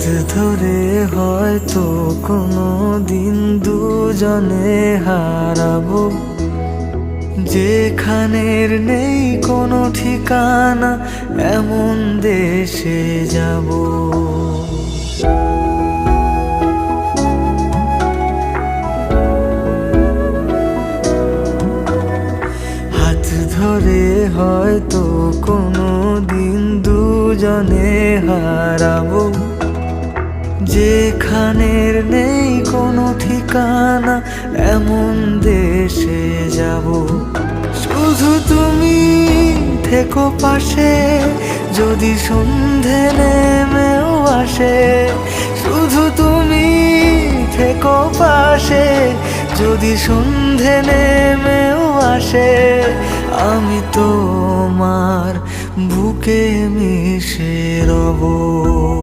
হাত ধরে হয়তো কোনো দিন দুজনে হারাবো, যেখানের নেই কোনো ঠিকানা এমন দেশে যাব। হাত ধরে হয়তো কোনো দিন দুজনে হারাবো, যেখানের নেই কোনো ঠিকানা এমন দেশে যাব। শুধু তুমি থেকো পাশে যদি সন্ধে নেমেও আসে, শুধু তুমি থেকো পাশে যদি সন্ধে নেমেও আসে। আমি তোমার বুকে মিশে রব।